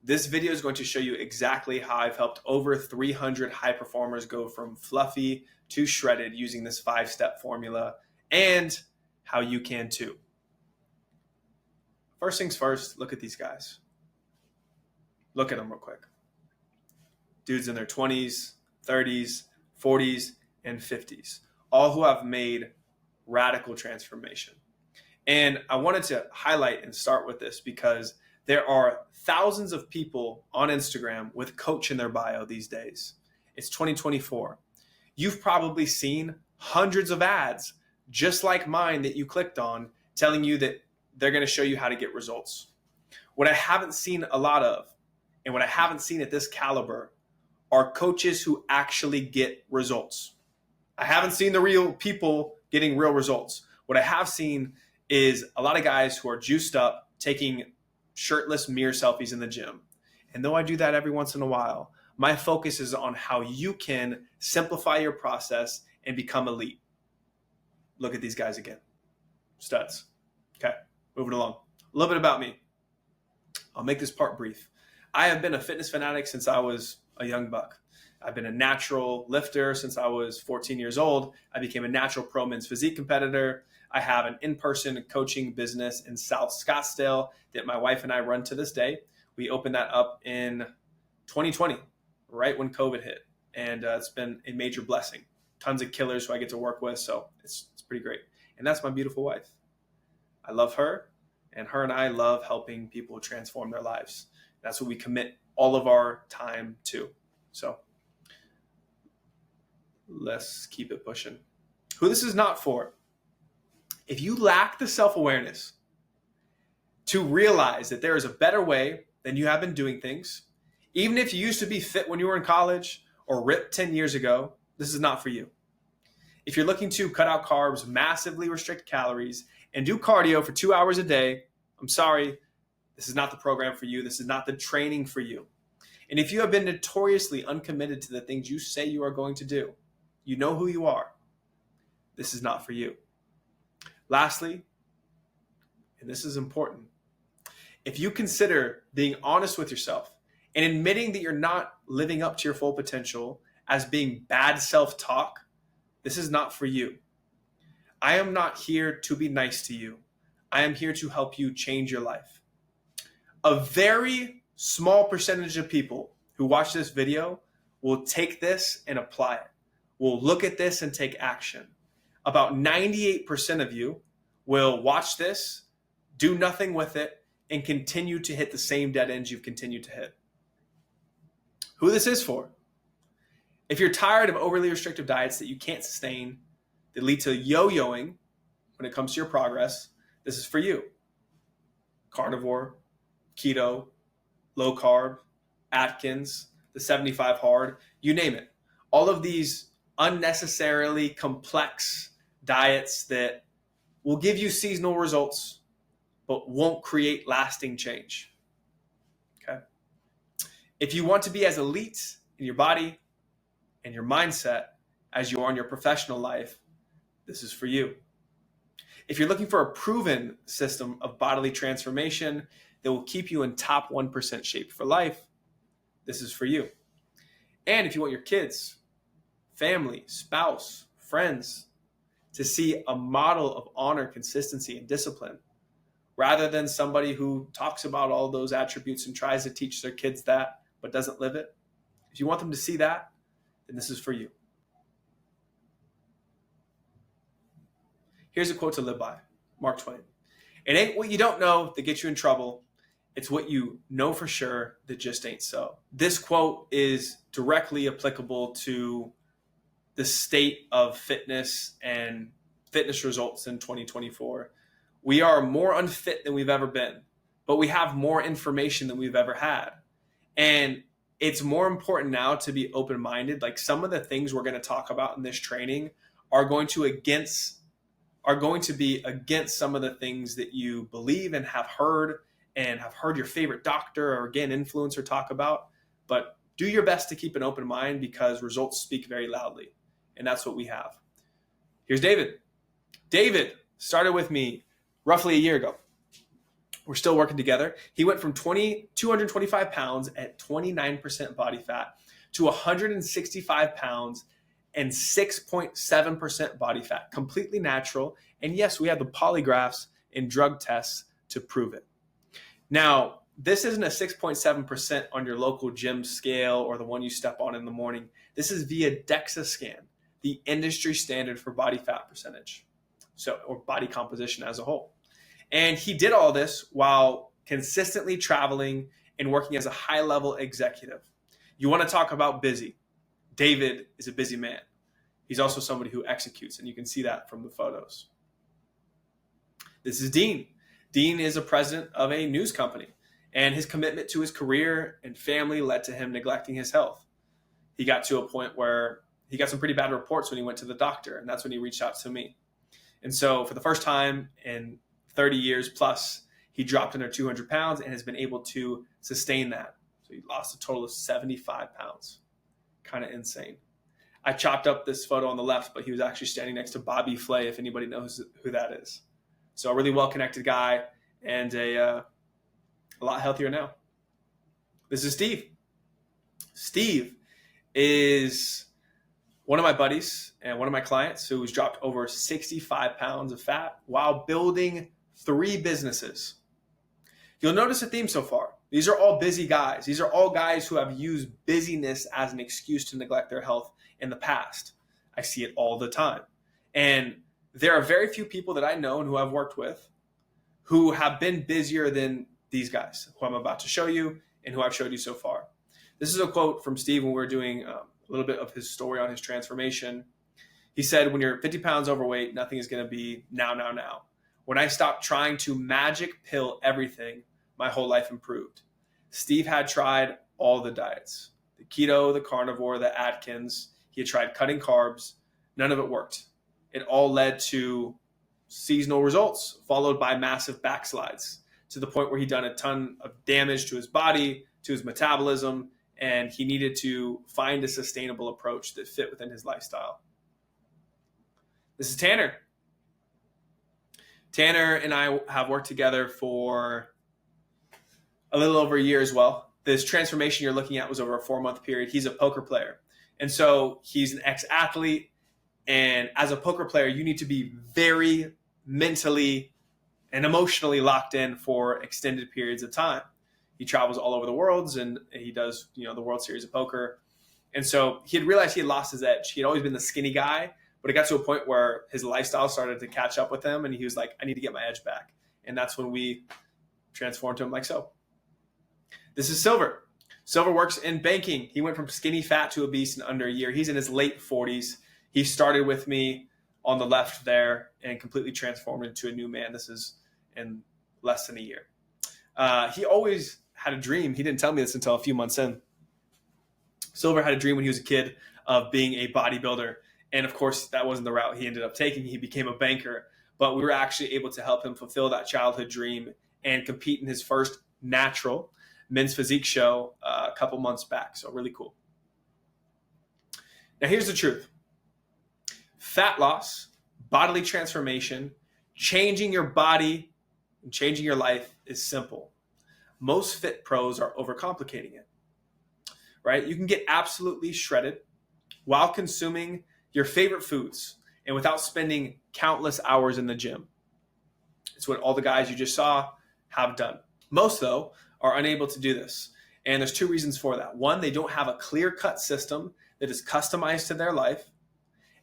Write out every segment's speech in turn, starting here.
This video is going to show you exactly how I've helped over 300 high performers go from fluffy to shredded using this 5-step formula, and how you can too. First things first, look at these guys. Look at them real quick. Dudes in their 20s, 30s, 40s, and 50s, all who have made radical transformation. And I wanted to highlight and start with this because there are thousands of people on Instagram with coach in their bio these days. It's 2024. You've probably seen hundreds of ads just like mine that you clicked on telling you that they're going to show you how to get results. What I haven't seen a lot of, and what I haven't seen at this caliber, are coaches who actually get results. I haven't seen the real people getting real results. What I have seen is a lot of guys who are juiced up, taking shirtless mirror selfies in the gym. And though I do that every once in a while, my focus is on how you can simplify your process and become elite. Look at these guys again. Studs. Okay, moving along. A little bit about me. I'll make this part brief. I have been a fitness fanatic since I was a young buck. I've been a natural lifter since I was 14 years old. I became a natural pro men's physique competitor. I have an in-person coaching business in South Scottsdale that my wife and I run to this day. We opened that up in 2020, right when COVID hit. And it's been a major blessing. Tons of killers who I get to work with, so it's pretty great. And that's my beautiful wife. I love her, and her and I love helping people transform their lives. That's what we commit all of our time to. So let's keep it pushing. Who this is not for: if you lack the self-awareness to realize that there is a better way than you have been doing things, even if you used to be fit when you were in college or ripped 10 years ago, this is not for you. If you're looking to cut out carbs, massively restrict calories, and do cardio for 2 hours a day, I'm sorry, this is not the program for you. This is not the training for you. And if you have been notoriously uncommitted to the things you say you are going to do, you know who you are, this is not for you. Lastly, and this is important, if you consider being honest with yourself and admitting that you're not living up to your full potential as being bad self-talk, this is not for you. I am not here to be nice to you. I am here to help you change your life. A very small percentage of people who watch this video will take this and apply it, will look at this and take action. About 98% of you will watch this, do nothing with it, and continue to hit the same dead ends you've continued to hit. Who this is for: if you're tired of overly restrictive diets that you can't sustain, that lead to yo-yoing when it comes to your progress, this is for you. Carnivore, keto, low carb, Atkins, the 75 hard, you name it. All of these unnecessarily complex diets that will give you seasonal results but won't create lasting change. Okay? If you want to be as elite in your body and your mindset as you are in your professional life, this is for you. If you're looking for a proven system of bodily transformation that will keep you in top 1% shape for life, this is for you. And if you want your kids, family, spouse, friends to see a model of honor, consistency, and discipline, rather than somebody who talks about all those attributes and tries to teach their kids that but doesn't live it, if you want them to see that, then this is for you. Here's a quote to live by, Mark Twain. It ain't what you don't know that gets you in trouble. It's what you know for sure that just ain't so. This quote is directly applicable to the state of fitness and fitness results in 2024. We are more unfit than we've ever been, but we have more information than we've ever had. And it's more important now to be open-minded. Like, some of the things we're going to talk about in this training are going to be against some of the things that you believe and have heard your favorite doctor or, again, influencer talk about. But do your best to keep an open mind, because results speak very loudly. And that's what we have. Here's David. David started with me roughly a year ago. We're still working together. He went from 225 pounds at 29% body fat to 165 pounds and 6.7% body fat, completely natural. And yes, we have the polygraphs and drug tests to prove it. Now, this isn't a 6.7% on your local gym scale or the one you step on in the morning. This is via DEXA scan, the industry standard for body fat percentage, or body composition as a whole. And he did all this while consistently traveling and working as a high-level executive. You want to talk about busy. David is a busy man. He's also somebody who executes, and you can see that from the photos. This is Dean. Dean is a president of a news company, and his commitment to his career and family led to him neglecting his health. He got to a point where he got some pretty bad reports when he went to the doctor, and that's when he reached out to me. And so for the first time in 30 years plus, he dropped under 200 pounds and has been able to sustain that. So he lost a total of 75 pounds. Kind of insane. I chopped up this photo on the left, but he was actually standing next to Bobby Flay, if anybody knows who that is. So a really well-connected guy and a lot healthier now. This is Steve. Steve is one of my buddies and one of my clients who's dropped over 65 pounds of fat while building 3 businesses. You'll notice a theme so far. These are all busy guys. These are all guys who have used busyness as an excuse to neglect their health in the past. I see it all the time. And there are very few people that I know and who I've worked with who have been busier than these guys, who I'm about to show you and who I've showed you so far. This is a quote from Steve when we were doing a little bit of his story on his transformation. He said, when you're 50 pounds overweight, nothing is going to be now. When I stopped trying to magic pill everything, my whole life improved. Steve had tried all the diets, the keto, the carnivore, the Atkins. He had tried cutting carbs. None of it worked. It all led to seasonal results, followed by massive backslides, to the point where he'd done a ton of damage to his body, to his metabolism, and he needed to find a sustainable approach that fit within his lifestyle. This is Tanner. Tanner and I have worked together for a little over a year as well. This transformation you're looking at was over a 4-month period. He's a poker player. And so he's an ex-athlete. And as a poker player, you need to be very mentally and emotionally locked in for extended periods of time. He travels all over the world and he does, the World Series of Poker. And so he had realized he had lost his edge. He had always been the skinny guy, but it got to a point where his lifestyle started to catch up with him. And he was like, I need to get my edge back. And that's when we transformed him like so. This is Silver. Silver works in banking. He went from skinny fat to obese in under a year. He's in his late 40s. He started with me on the left there and completely transformed into a new man. This is in less than a year. He always had a dream. He didn't tell me this until a few months in. Silver had a dream when he was a kid of being a bodybuilder. And of course, that wasn't the route he ended up taking. He became a banker. But we were actually able to help him fulfill that childhood dream and compete in his first natural men's physique show a couple months back. So really cool. Now here's the truth. Fat loss, bodily transformation, changing your body and changing your life is simple. Most fit pros are overcomplicating it, right? You can get absolutely shredded while consuming your favorite foods and without spending countless hours in the gym. It's what all the guys you just saw have done. Most, though, are unable to do this. And there's 2 reasons for that. One, they don't have a clear-cut system that is customized to their life.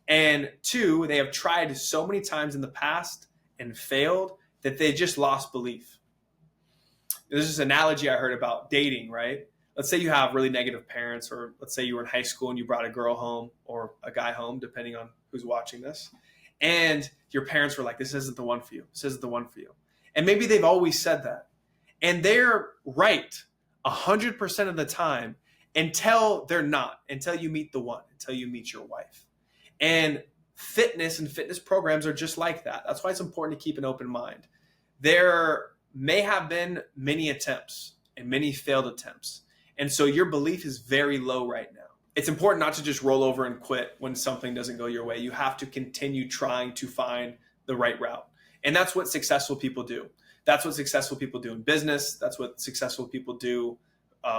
And 2, they have tried so many times in the past and failed that they just lost belief. There's this analogy I heard about dating, right? Let's say you have really negative parents, or let's say you were in high school and you brought a girl home or a guy home, depending on who's watching this. And your parents were like, this isn't the one for you. This isn't the one for you. And maybe they've always said that. And they're right 100% of the time until they're not, until you meet the one, until you meet your wife. And fitness and fitness programs are just like that. That's why it's important to keep an open mind. There may have been many attempts and many failed attempts. And so your belief is very low right now. It's important not to just roll over and quit when something doesn't go your way. You have to continue trying to find the right route. And that's what successful people do. That's what successful people do in business. That's what successful people do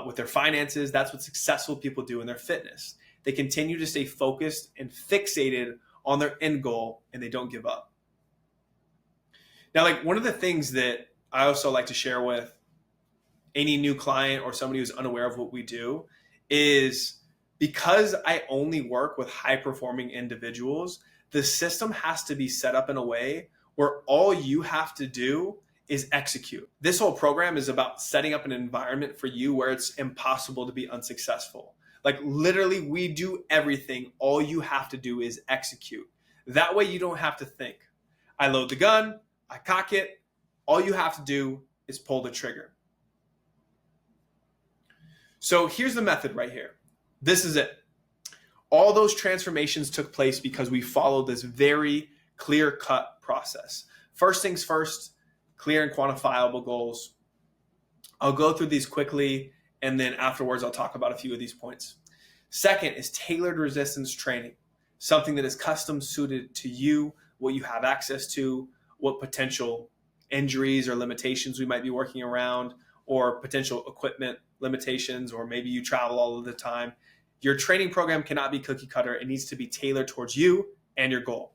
with their finances. That's what successful people do in their fitness. They continue to stay focused and fixated on their end goal, and they don't give up. Now, like, one of the things that I also like to share with any new client or somebody who's unaware of what we do is, because I only work with high-performing individuals, the system has to be set up in a way where all you have to do is execute. This whole program is about setting up an environment for you where it's impossible to be unsuccessful. Like, literally, we do everything. All you have to do is execute. That way you don't have to think. I load the gun, I cock it. All you have to do is pull the trigger. So here's the method right here. This is it. All those transformations took place because we followed this very clear-cut process. First things first, clear and quantifiable goals. I'll go through these quickly, and then afterwards I'll talk about a few of these points. Second is tailored resistance training, something that is custom suited to you, what you have access to, what potential injuries or limitations we might be working around, or potential equipment limitations, or maybe you travel all of the time. Your training program cannot be cookie cutter. It needs to be tailored towards you and your goal.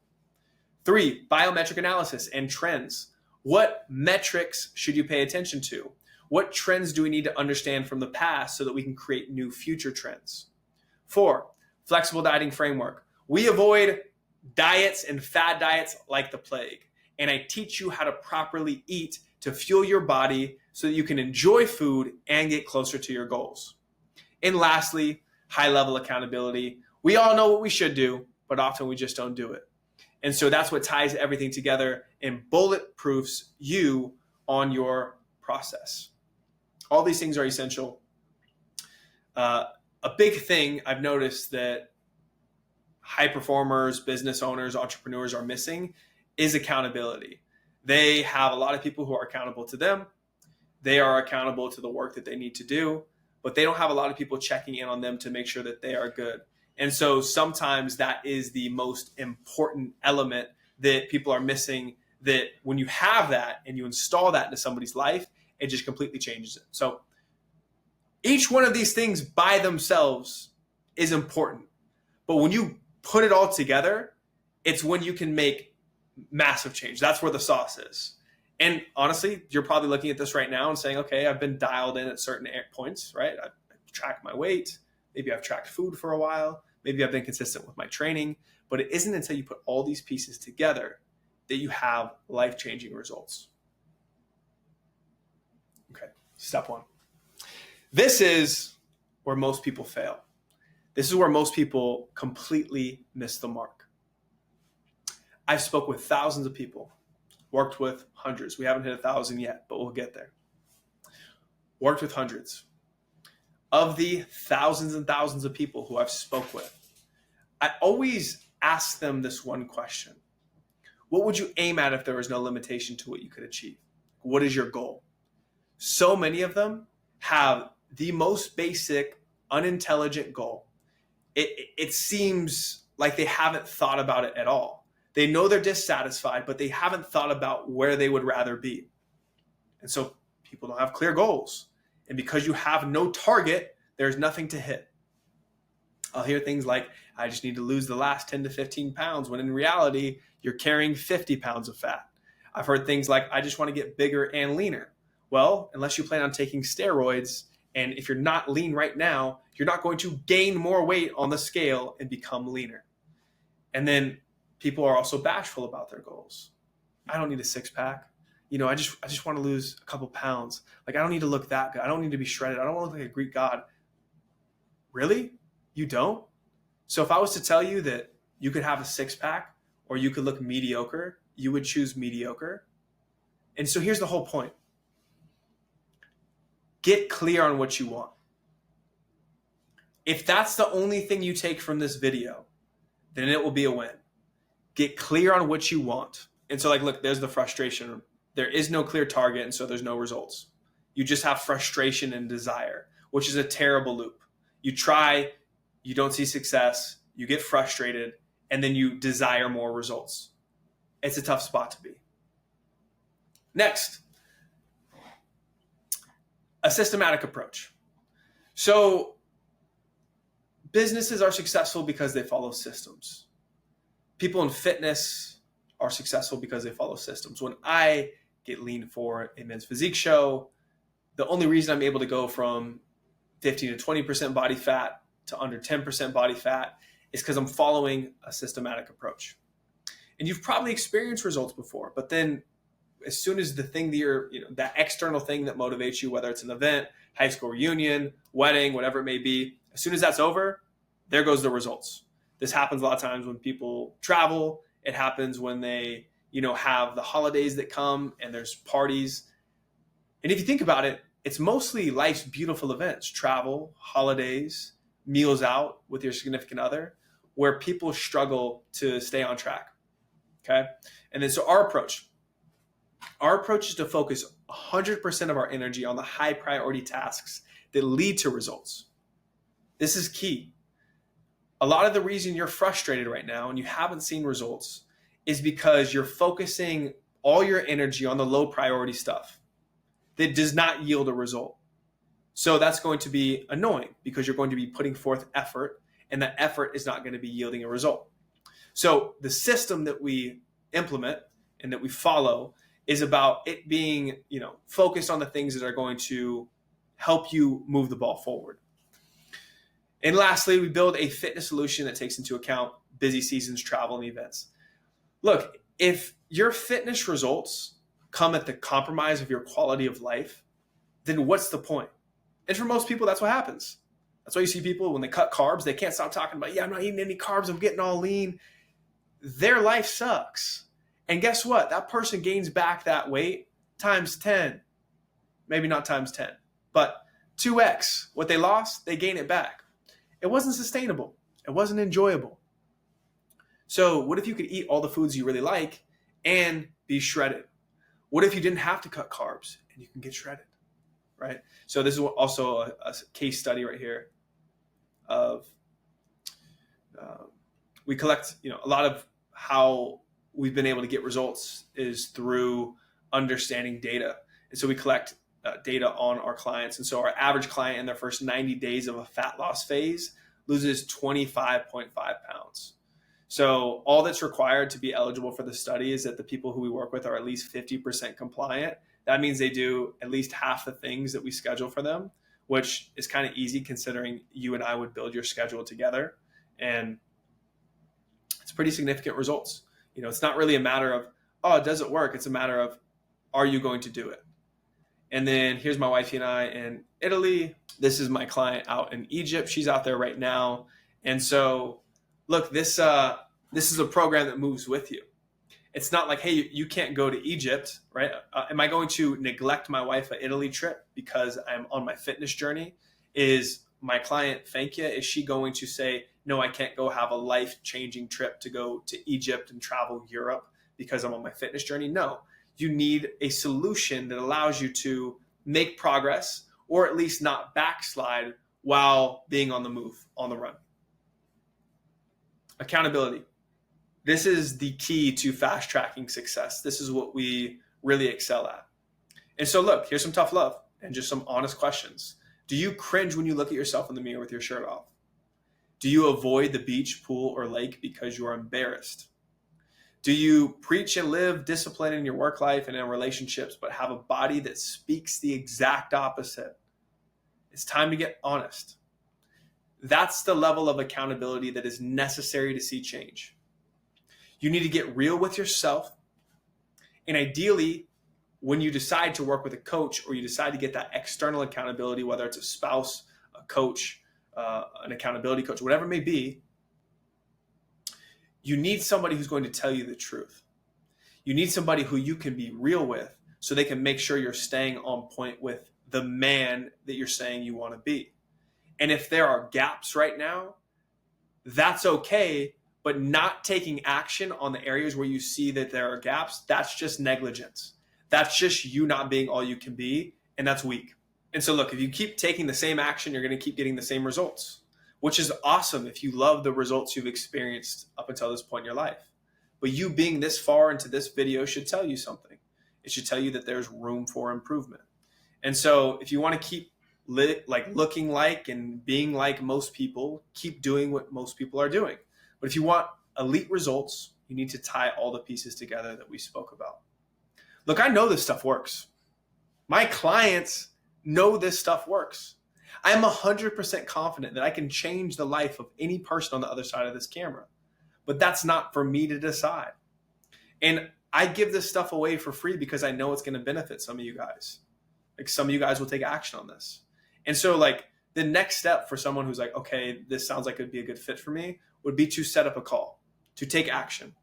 3, biometric analysis and trends. What metrics should you pay attention to? What trends do we need to understand from the past so that we can create new future trends? 4, flexible dieting framework. We avoid diets and fad diets like the plague. And I teach you how to properly eat to fuel your body so that you can enjoy food and get closer to your goals. And lastly, high-level accountability. We all know what we should do, but often we just don't do it. And so that's what ties everything together and bulletproofs you on your process. All these things are essential. A big thing I've noticed that high performers, business owners, entrepreneurs are missing is accountability. They have a lot of people who are accountable to them. They are accountable to the work that they need to do, but they don't have a lot of people checking in on them to make sure that they are good. And so sometimes that is the most important element that people are missing, that when you have that and you install that into somebody's life, it just completely changes it. So each one of these things by themselves is important. But when you put it all together, it's when you can make massive change. That's where the sauce is. And honestly, you're probably looking at this right now and saying, okay, I've been dialed in at certain points, right? I've tracked my weight. Maybe I've tracked food for a while. Maybe I've been consistent with my training. But it isn't until you put all these pieces together that you have life-changing results. Okay, step 1. This is where most people fail. This is where most people completely miss the mark. I've spoke with thousands of people, worked with hundreds. We haven't hit 1,000 yet, but we'll get there. Worked with hundreds. Of the thousands and thousands of people who I've spoke with, I always ask them this one question. What would you aim at if there was no limitation to what you could achieve? What is your goal? So many of them have the most basic, unintelligent goal. It seems like they haven't thought about it at all. They know they're dissatisfied, but they haven't thought about where they would rather be. And so people don't have clear goals. And because you have no target, there's nothing to hit. I'll hear things like, I just need to lose the last 10 to 15 pounds, when in reality, you're carrying 50 pounds of fat. I've heard things like, I just want to get bigger and leaner. Well, unless you plan on taking steroids, and if you're not lean right now, you're not going to gain more weight on the scale and become leaner. And then people are also bashful about their goals. I don't need a 6-pack. I just want to lose a couple pounds. Like, I don't need to look that good. I don't need to be shredded. I don't want to look like a Greek god. Really? You don't? So if I was to tell you that you could have a 6-pack or you could look mediocre, you would choose mediocre. And so here's the whole point. Get clear on what you want. If that's the only thing you take from this video, then it will be a win. Get clear on what you want. And so, look, there's the frustration. There is no clear target, and so there's no results. You just have frustration and desire, which is a terrible loop. You try, you don't see success, you get frustrated, and then you desire more results. It's a tough spot to be. Next, A systematic approach. So businesses are successful because they follow systems. People in fitness are successful because they follow systems. When I get lean for a men's physique show, the only reason I'm able to go from 15 to 20% body fat to under 10% body fat is because I'm following a systematic approach. And you've probably experienced results before, but then as soon as the thing that you're, that external thing that motivates you, whether it's an event, high school reunion, wedding, whatever it may be, as soon as that's over, there goes the results. This happens a lot of times when people travel. It happens when they, have the holidays that come and there's parties. And if you think about it, it's mostly life's beautiful events, travel, holidays, meals out with your significant other, where people struggle to stay on track. Okay. And then so our approach is to focus 100% of our energy on the high priority tasks that lead to results. This is key. A lot of the reason you're frustrated right now and you haven't seen results is because you're focusing all your energy on the low priority stuff that does not yield a result. So that's going to be annoying because you're going to be putting forth effort and that effort is not going to be yielding a result. So the system that we implement and that we follow is about it being, focused on the things that are going to help you move the ball forward. And lastly, we build a fitness solution that takes into account busy seasons, travel, and events. Look, if your fitness results come at the compromise of your quality of life, then what's the point? And for most people, that's what happens. That's why you see people when they cut carbs, they can't stop talking about, I'm not eating any carbs, I'm getting all lean. Their life sucks. And guess what? That person gains back that weight times 10. Maybe not times 10, but 2x. What they lost, they gain it back. It wasn't sustainable. It wasn't enjoyable. So what if you could eat all the foods you really like and be shredded? What if you didn't have to cut carbs and you can get shredded, right? So this is also a case study right here of we collect, a lot of how we've been able to get results is through understanding data. And so we collect data on our clients. And so our average client in their first 90 days of a fat loss phase loses 25.5 pounds. So all that's required to be eligible for the study is that the people who we work with are at least 50% compliant. That means they do at least half the things that we schedule for them, which is kind of easy considering you and I would build your schedule together. And it's pretty significant results. It's not really a matter of, does it work? It's a matter of, are you going to do it? And then here's my wifey and I in Italy. This is my client out in Egypt. She's out there right now. And so, look, this is a program that moves with you. It's not like, hey, you can't go to Egypt, right? Am I going to neglect my wife an Italy trip because I'm on my fitness journey? Is my client, Fankia, is she going to say, no, I can't go have a life-changing trip to go to Egypt and travel Europe because I'm on my fitness journey? No. You need a solution that allows you to make progress or at least not backslide while being on the move, on the run. Accountability. This is the key to fast tracking success. This is what we really excel at. And so look, here's some tough love and just some honest questions. Do you cringe when you look at yourself in the mirror with your shirt off? Do you avoid the beach, pool, or lake because you are embarrassed? Do you preach and live discipline in your work life and in relationships, but have a body that speaks the exact opposite? It's time to get honest. That's the level of accountability that is necessary to see change. You need to get real with yourself. And ideally, when you decide to work with a coach or you decide to get that external accountability, whether it's a spouse, a coach, an accountability coach, whatever it may be, you need somebody who's going to tell you the truth. You need somebody who you can be real with so they can make sure you're staying on point with the man that you're saying you want to be. And if there are gaps right now, that's okay, but not taking action on the areas where you see that there are gaps, that's just negligence. That's just you not being all you can be, and that's weak. And so look, if you keep taking the same action, you're going to keep getting the same results, which is awesome if you love the results you've experienced up until this point in your life. But you being this far into this video should tell you something. It should tell you that there's room for improvement. And so if you want to keep looking like and being like most people, keep doing what most people are doing. But if you want elite results, you need to tie all the pieces together that we spoke about. Look, I know this stuff works. My clients know this stuff works. I am 100% confident that I can change the life of any person on the other side of this camera. But that's not for me to decide. And I give this stuff away for free because I know it's going to benefit some of you guys. Like, some of you guys will take action on this. And so like the next step for someone who's like, okay, this sounds like it'd be a good fit for me, would be to set up a call, to take action.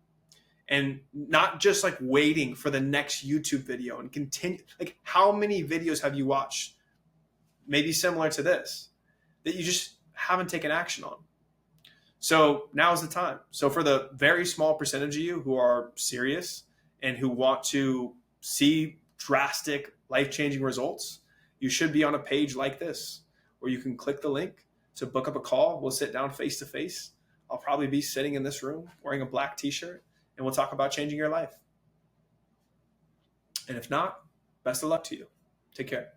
And not just like waiting for the next YouTube video and continue. Like, how many videos have you watched, maybe similar to this, that you just haven't taken action on? So now is the time. So for the very small percentage of you who are serious and who want to see drastic, life-changing results, you should be on a page like this where you can click the link to book up a call. We'll sit down face to face. I'll probably be sitting in this room wearing a black t-shirt, and we'll talk about changing your life. And if not, best of luck to you. Take care.